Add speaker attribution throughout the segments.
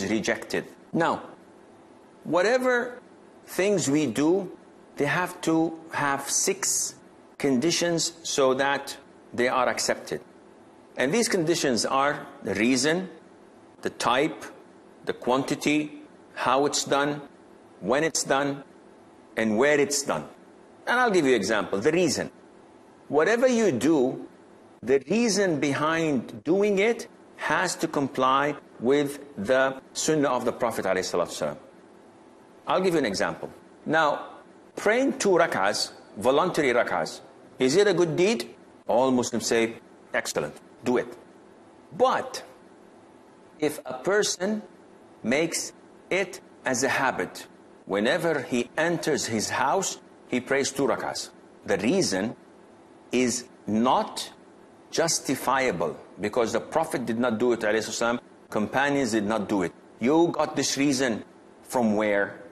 Speaker 1: is rejected. Now, whatever things we do, they have to have 6 conditions so that they are accepted. And these conditions are the reason, the type, the quantity, how it's done, when it's done, and where it's done. And I'll give you an example. The reason. Whatever you do, the reason behind doing it has to comply with the sunnah of the Prophet ﷺ. I'll give you an example. Now, praying 2 rak'ahs, voluntary rak'ahs, is it a good deed? All Muslims say, excellent, do it. But if a person makes it as a habit, whenever he enters his house, he prays 2 rak'ahs. The reason is not justifiable because the Prophet did not do it, ﷺ, companions did not do it. You got this reason from where?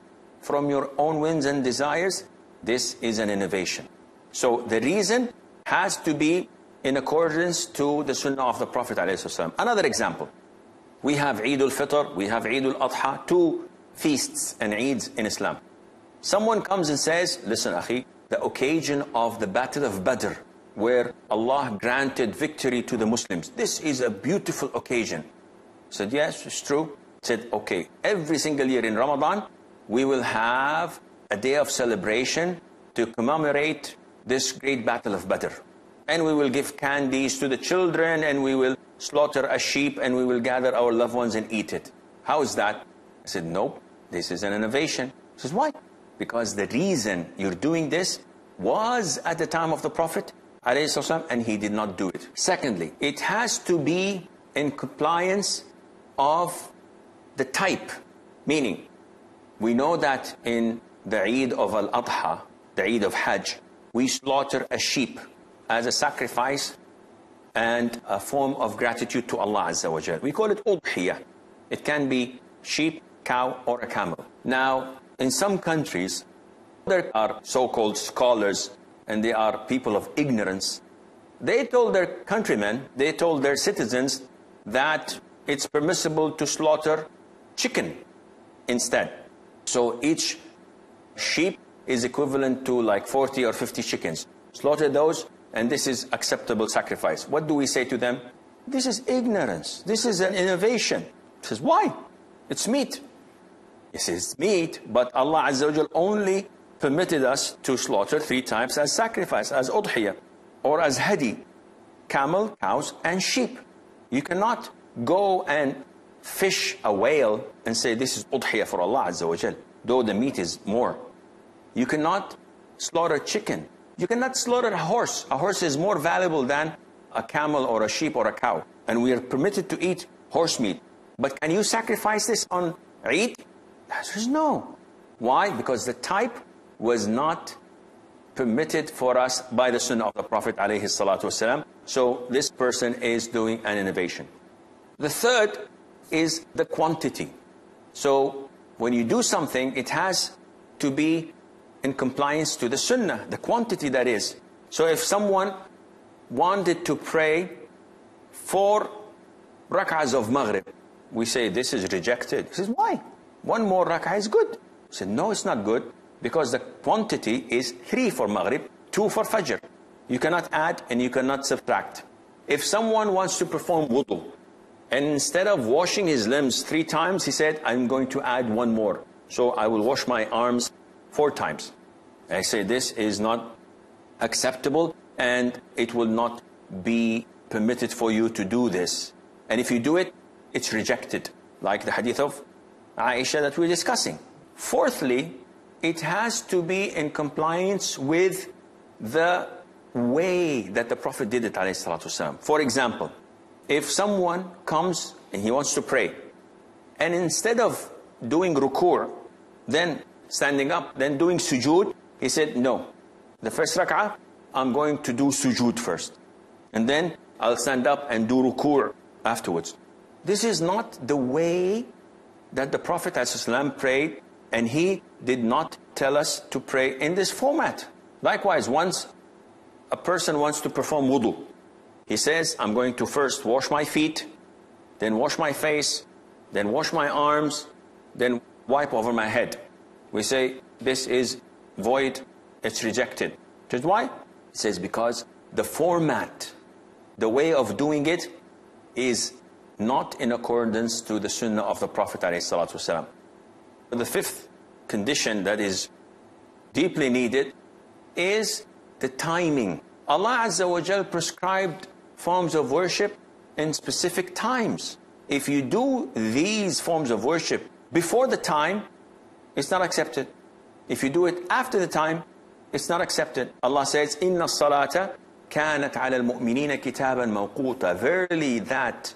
Speaker 1: From your own whims and desires? This is an innovation. So the reason has to be in accordance to the sunnah of the Prophet ﷺ. Another example. We have Eid al-Fitr, we have Eid al-Adha, 2 feasts and Eids in Islam. Someone comes and says, listen, akhi, the occasion of the Battle of Badr, where Allah granted victory to the Muslims, this is a beautiful occasion. I said, yes, it's true. I said, okay, every single year in Ramadan, we will have a day of celebration to commemorate this great Battle of Badr. And we will give candies to the children, and we will slaughter a sheep, and we will gather our loved ones and eat it. How is that? I said, nope, this is an innovation. He says, why? Because the reason you're doing this was at the time of the Prophet ﷺ, and he did not do it. Secondly, it has to be in compliance of the type. Meaning, we know that in the Eid of Al-Adha, the Eid of Hajj, we slaughter a sheep as a sacrifice and a form of gratitude to Allah Azza wa Jal. We call it udhiyah. It can be sheep, cow, or a camel. Now, in some countries, there are so-called scholars, and they are people of ignorance. They told their countrymen, they told their citizens that it's permissible to slaughter chicken instead. So each sheep is equivalent to like 40 or 50 chickens. Slaughter those, and this is acceptable sacrifice. What do we say to them? This is ignorance. This is an innovation. He says, why? It's meat. He says, it's meat, but Allah Azza wa Jal only permitted us to slaughter 3 times as sacrifice, as udhiyah, or as hadi, camel, cows, and sheep. You cannot go and fish a whale and say this is udhiyah for Allah Azza wa Jal, though the meat is more. You cannot slaughter chicken. You cannot slaughter a horse. A horse is more valuable than a camel or a sheep or a cow. And we are permitted to eat horse meat. But can you sacrifice this on Eid? The answer is no. Why? Because the type was not permitted for us by the sunnah of the Prophet ﷺ. So this person is doing an innovation. The third is the quantity. So when you do something, it has to be in compliance to the sunnah, the quantity that is. So if someone wanted to pray 4 rak'ahs of Maghrib, we say this is rejected. He says, why? 1 more rak'ah is good. He said, no, it's not good, because the quantity is 3 for Maghrib, 2 for Fajr. You cannot add and you cannot subtract. If someone wants to perform wudu, and instead of washing his limbs 3 times, he said, I'm going to add 1 more. So I will wash my arms 4 times. I say this is not acceptable, and it will not be permitted for you to do this. And if you do it, it's rejected, like the hadith of Aisha that we're discussing. Fourthly, it has to be in compliance with the way that the Prophet did it, ﷺ. For example, if someone comes and he wants to pray, and instead of doing ruku', then standing up, then doing sujood, he said, no, the first rak'ah, I'm going to do sujood first, and then I'll stand up and do ruku' afterwards. This is not the way that the Prophet ﷺ prayed, and he did not tell us to pray in this format. Likewise, once a person wants to perform wudu, he says, I'm going to first wash my feet, then wash my face, then wash my arms, then wipe over my head. We say this is void, it's rejected. Just why? It says because the format, the way of doing it is not in accordance to the sunnah of the Prophet ﷺ. The fifth condition that is deeply needed is the timing. Allah Azza wa Jal prescribed forms of worship in specific times. If you do these forms of worship before the time, it's not accepted. If you do it after the time, it's not accepted. Allah says, إِنَّ الصَّلَاةَ كَانَتْ عَلَى الْمُؤْمِنِينَ كِتَابًا مَوْقُوتًا. Verily that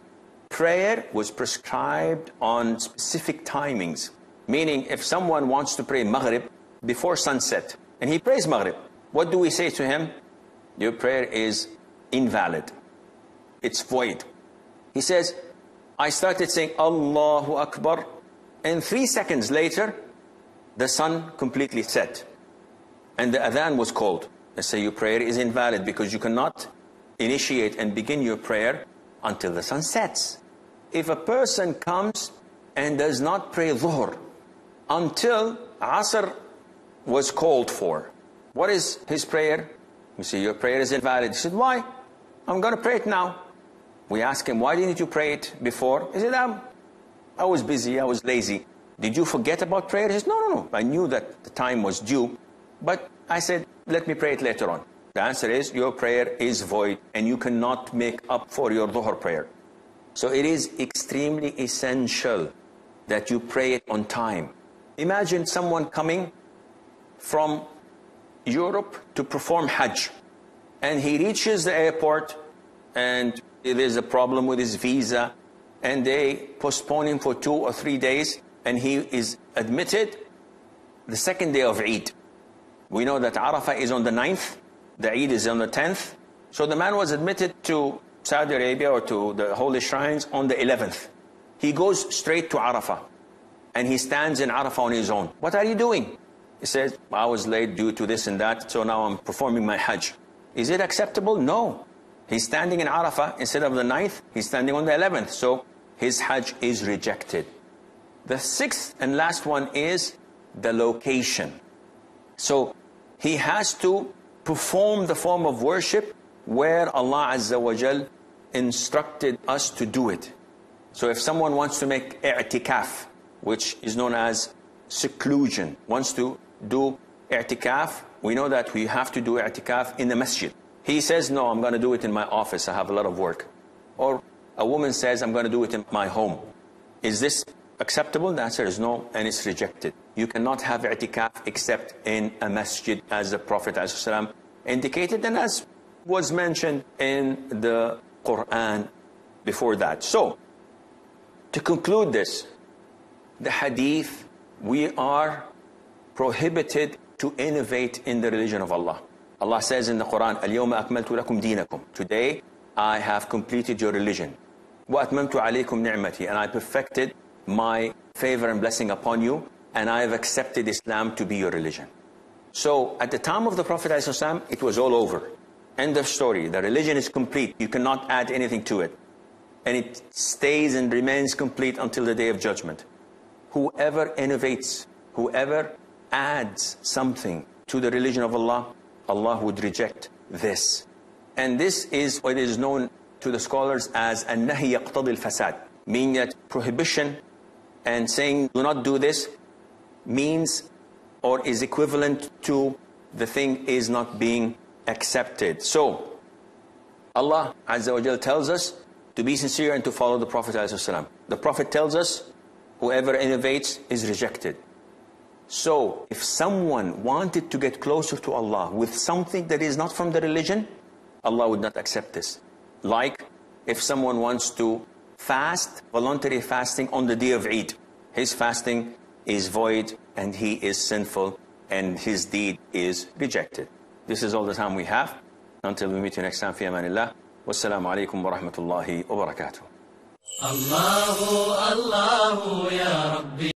Speaker 1: prayer was prescribed on specific timings. Meaning, if someone wants to pray Maghrib before sunset, and he prays Maghrib, what do we say to him? Your prayer is invalid. It's void. He says, I started saying Allahu Akbar, and 3 seconds later, the sun completely set. And the adhan was called. They say your prayer is invalid because you cannot initiate and begin your prayer until the sun sets. If a person comes and does not pray Dhuhr until Asr was called for, what is his prayer? We say your prayer is invalid. He said, why? I'm going to pray it now. We ask him, why didn't you pray it before? He said, I was busy, I was lazy. Did you forget about prayer? He said, no. I knew that the time was due, but I said, let me pray it later on. The answer is, your prayer is void, and you cannot make up for your Dhuhr prayer. So it is extremely essential that you pray it on time. Imagine someone coming from Europe to perform Hajj, and he reaches the airport, and there's a problem with his visa, and they postpone him for 2 or 3 days, and he is admitted the second day of Eid. We know that Arafah is on the 9th, the Eid is on the 10th. So the man was admitted to Saudi Arabia or to the holy shrines on the 11th. He goes straight to Arafah, and he stands in Arafah on his own. What are you doing? He says, I was late due to this and that, so now I'm performing my Hajj. Is it acceptable? No. He's standing in Arafah instead of the 9th, he's standing on the 11th, so his Hajj is rejected. The sixth and last one is the location. So he has to perform the form of worship where Allah Azza wa Jal instructed us to do it. So if someone wants to make i'tikaf, which is known as seclusion, wants to do i'tikaf, we know that we have to do i'tikaf in the masjid. He says, no, I'm going to do it in my office, I have a lot of work. Or a woman says, I'm going to do it in my home. Is this acceptable? The answer is no, and it's rejected. You cannot have i'tikaf except in a masjid, as the Prophet ﷺ indicated, and as was mentioned in the Quran before that. So, to conclude this, the hadith, we are prohibited to innovate in the religion of Allah. Allah says in the Quran, الْيَوْمَ أَكْمَلْتُ لَكُمْ دِينَكُمْ. Today, I have completed your religion. وَأَتْمَمْتُ عَلَيْكُمْ نِعْمَتِي. And I perfected my favor and blessing upon you, and I have accepted Islam to be your religion. So, at the time of the Prophet ﷺ, it was all over. End of story. The religion is complete. You cannot add anything to it. And it stays and remains complete until the Day of Judgment. Whoever innovates, whoever adds something to the religion of Allah, Allah would reject this. And this is what is known to the scholars as النهي يقتضي الفساد, meaning that prohibition and saying do not do this means or is equivalent to the thing is not being accepted. So Allah Azza wa Jal tells us to be sincere and to follow the Prophet ﷺ. The Prophet tells us whoever innovates is rejected. So if someone wanted to get closer to Allah with something that is not from the religion, Allah would not accept this. Like if someone wants to fast, voluntary fasting on the day of Eid, his fasting is void and he is sinful and his deed is rejected. This is all the time we have. Until we meet you next time, fi amanillah. Wassalamu alaikum wa rahmatullahi wa barakatuh. Allahu, Allahu, ya Rabbi.